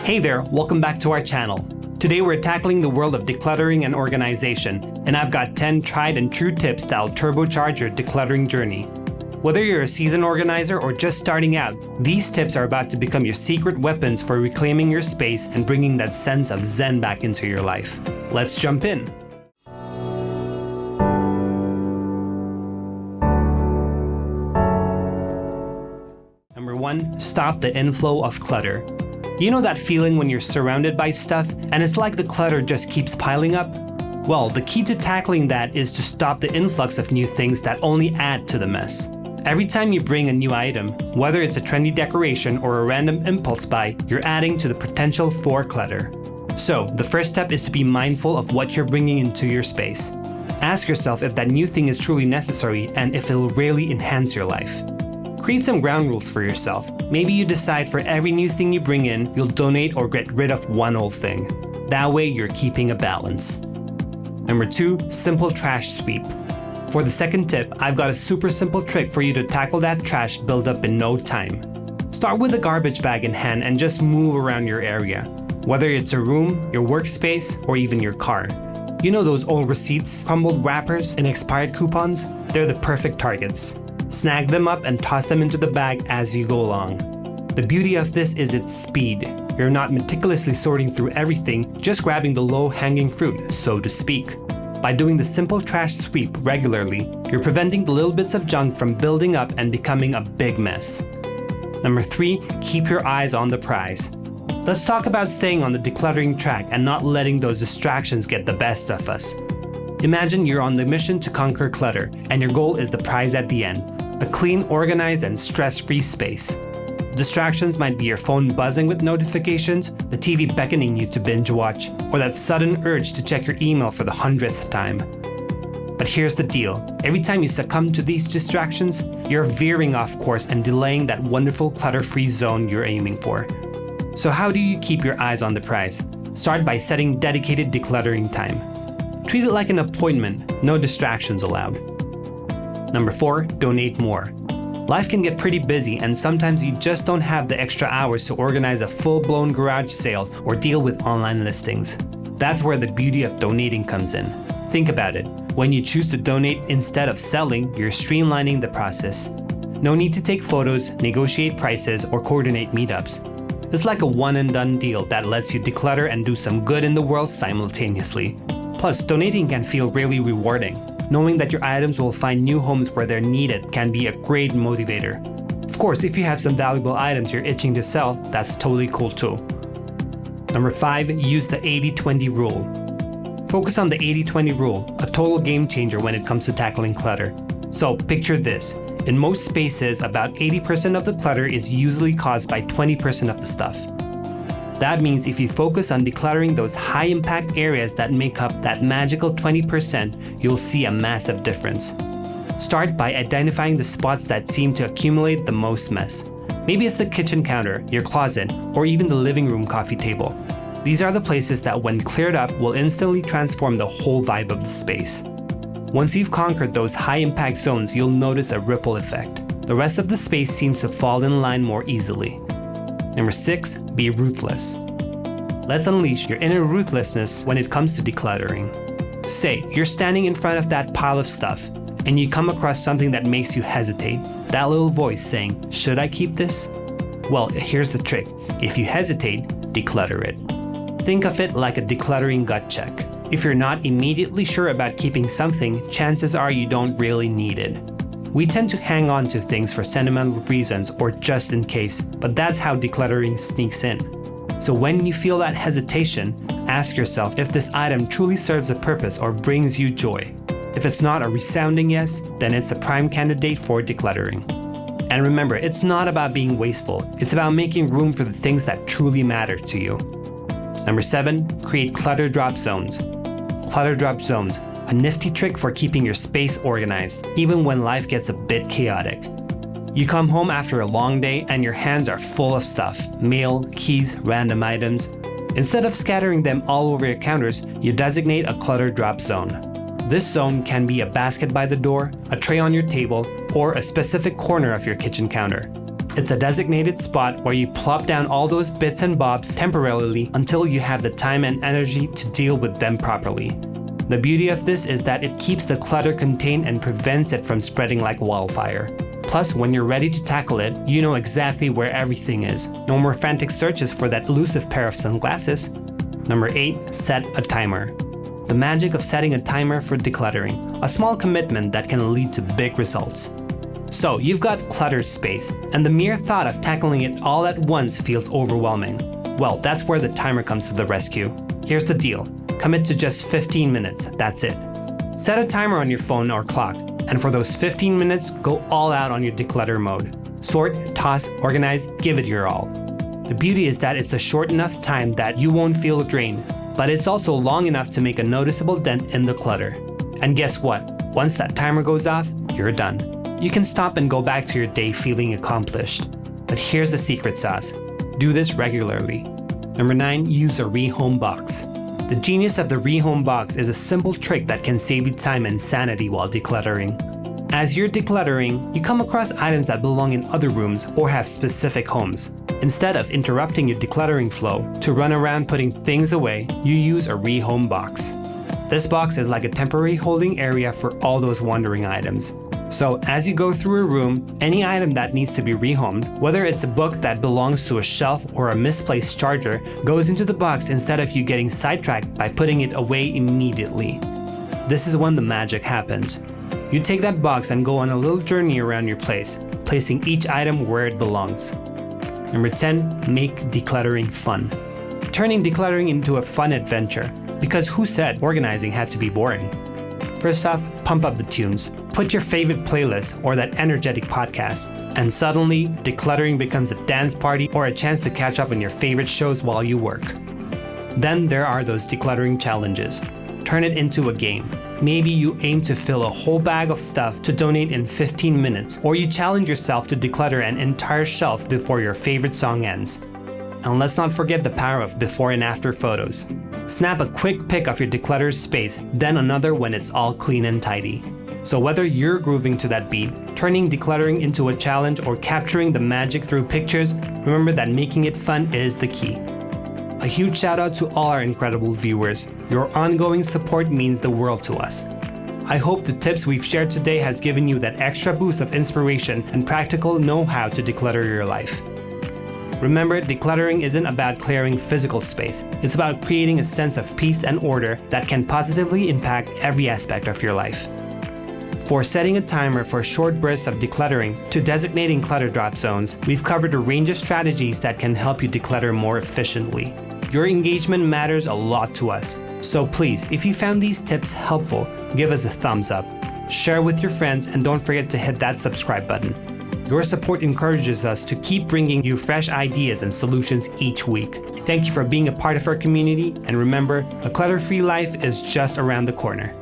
Hey there, welcome back to our channel. Today we're tackling the world of decluttering and organization, and I've got 10 tried and true tips that'll turbocharge your decluttering journey. Whether you're a seasoned organizer or just starting out, these tips are about to become your secret weapons for reclaiming your space and bringing that sense of zen back into your life. Let's jump in. Number 1, stop the inflow of clutter. You know that feeling when you're surrounded by stuff and it's like the clutter just keeps piling up? Well, the key to tackling that is to stop the influx of new things that only add to the mess. Every time you bring a new item, whether it's a trendy decoration or a random impulse buy, you're adding to the potential for clutter. So, the first step is to be mindful of what you're bringing into your space. Ask yourself if that new thing is truly necessary and if it'll really enhance your life. Create some ground rules for yourself. Maybe you decide for every new thing you bring in, you'll donate or get rid of one old thing. That way, you're keeping a balance. Number 2, simple trash sweep. For the second tip, I've got a super simple trick for you to tackle that trash buildup in no time. Start with a garbage bag in hand and just move around your area. Whether it's a room, your workspace, or even your car. You know those old receipts, crumbled wrappers, and expired coupons? They're the perfect targets. Snag them up and toss them into the bag as you go along. The beauty of this is its speed. You're not meticulously sorting through everything, just grabbing the low-hanging fruit, so to speak. By doing the simple trash sweep regularly, you're preventing the little bits of junk from building up and becoming a big mess. Number 3, keep your eyes on the prize. Let's talk about staying on the decluttering track and not letting those distractions get the best of us. Imagine you're on the mission to conquer clutter, and your goal is the prize at the end. A clean, organized, and stress-free space. Distractions might be your phone buzzing with notifications, the TV beckoning you to binge watch, or that sudden urge to check your email for the 100th time. But here's the deal. Every time you succumb to these distractions, you're veering off course and delaying that wonderful clutter-free zone you're aiming for. So how do you keep your eyes on the prize? Start by setting dedicated decluttering time. Treat it like an appointment, no distractions allowed. Number 4, donate more. Life can get pretty busy and sometimes you just don't have the extra hours to organize a full-blown garage sale or deal with online listings. That's where the beauty of donating comes in. Think about it. When you choose to donate instead of selling, you're streamlining the process. No need to take photos, negotiate prices, or coordinate meetups. It's like a one-and-done deal that lets you declutter and do some good in the world simultaneously. Plus, donating can feel really rewarding. Knowing that your items will find new homes where they're needed can be a great motivator. Of course, if you have some valuable items you're itching to sell, that's totally cool too. Number 5, use the 80-20 rule. Focus on the 80-20 rule, a total game changer when it comes to tackling clutter. So picture this. In most spaces, about 80% of the clutter is usually caused by 20% of the stuff. That means if you focus on decluttering those high-impact areas that make up that magical 20%, you'll see a massive difference. Start by identifying the spots that seem to accumulate the most mess. Maybe it's the kitchen counter, your closet, or even the living room coffee table. These are the places that when cleared up will instantly transform the whole vibe of the space. Once you've conquered those high-impact zones, you'll notice a ripple effect. The rest of the space seems to fall in line more easily. Number 6, be ruthless. Let's unleash your inner ruthlessness when it comes to decluttering. Say, you're standing in front of that pile of stuff, and you come across something that makes you hesitate. That little voice saying, should I keep this? Well, here's the trick. If you hesitate, declutter it. Think of it like a decluttering gut check. If you're not immediately sure about keeping something, chances are you don't really need it. We tend to hang on to things for sentimental reasons or just in case, but that's how decluttering sneaks in. So when you feel that hesitation, ask yourself if this item truly serves a purpose or brings you joy. If it's not a resounding yes, then it's a prime candidate for decluttering. And remember, it's not about being wasteful, it's about making room for the things that truly matter to you. Number 7, create clutter drop zones. Clutter drop zones. A nifty trick for keeping your space organized, even when life gets a bit chaotic. You come home after a long day and your hands are full of stuff, mail, keys, random items. Instead of scattering them all over your counters, you designate a clutter drop zone. This zone can be a basket by the door, a tray on your table, or a specific corner of your kitchen counter. It's a designated spot where you plop down all those bits and bobs temporarily until you have the time and energy to deal with them properly. The beauty of this is that it keeps the clutter contained and prevents it from spreading like wildfire. Plus, when you're ready to tackle it, you know exactly where everything is. No more frantic searches for that elusive pair of sunglasses. Number 8. Set a timer. The magic of setting a timer for decluttering, a small commitment that can lead to big results. So, you've got cluttered space, and the mere thought of tackling it all at once feels overwhelming. Well, that's where the timer comes to the rescue. Here's the deal. Commit to just 15 minutes, that's it. Set a timer on your phone or clock, and for those 15 minutes, go all out on your declutter mode. Sort, toss, organize, give it your all. The beauty is that it's a short enough time that you won't feel drained, but it's also long enough to make a noticeable dent in the clutter. And guess what? Once that timer goes off, you're done. You can stop and go back to your day feeling accomplished. But here's the secret sauce. Do this regularly. Number 9. Use a rehome box. The genius of the rehome box is a simple trick that can save you time and sanity while decluttering. As you're decluttering, you come across items that belong in other rooms or have specific homes. Instead of interrupting your decluttering flow to run around putting things away, you use a rehome box. This box is like a temporary holding area for all those wandering items. So as you go through a room, any item that needs to be rehomed, whether it's a book that belongs to a shelf or a misplaced charger, goes into the box instead of you getting sidetracked by putting it away immediately. This is when the magic happens. You take that box and go on a little journey around your place, placing each item where it belongs. Number 10. Make decluttering fun. Turning decluttering into a fun adventure, because who said organizing had to be boring? First off, pump up the tunes. Put your favorite playlist or that energetic podcast, and suddenly, decluttering becomes a dance party or a chance to catch up on your favorite shows while you work. Then there are those decluttering challenges. Turn it into a game. Maybe you aim to fill a whole bag of stuff to donate in 15 minutes, or you challenge yourself to declutter an entire shelf before your favorite song ends. And let's not forget the power of before and after photos. Snap a quick pic of your decluttered space, then another when it's all clean and tidy. So whether you're grooving to that beat, turning decluttering into a challenge, or capturing the magic through pictures, remember that making it fun is the key. A huge shout out to all our incredible viewers. Your ongoing support means the world to us. I hope the tips we've shared today has given you that extra boost of inspiration and practical know-how to declutter your life. Remember, decluttering isn't about clearing physical space. It's about creating a sense of peace and order that can positively impact every aspect of your life. For setting a timer for short bursts of decluttering to designating clutter drop zones, we've covered a range of strategies that can help you declutter more efficiently. Your engagement matters a lot to us. So please, if you found these tips helpful, give us a thumbs up, share with your friends, and don't forget to hit that subscribe button. Your support encourages us to keep bringing you fresh ideas and solutions each week. Thank you for being a part of our community, and remember, a clutter-free life is just around the corner.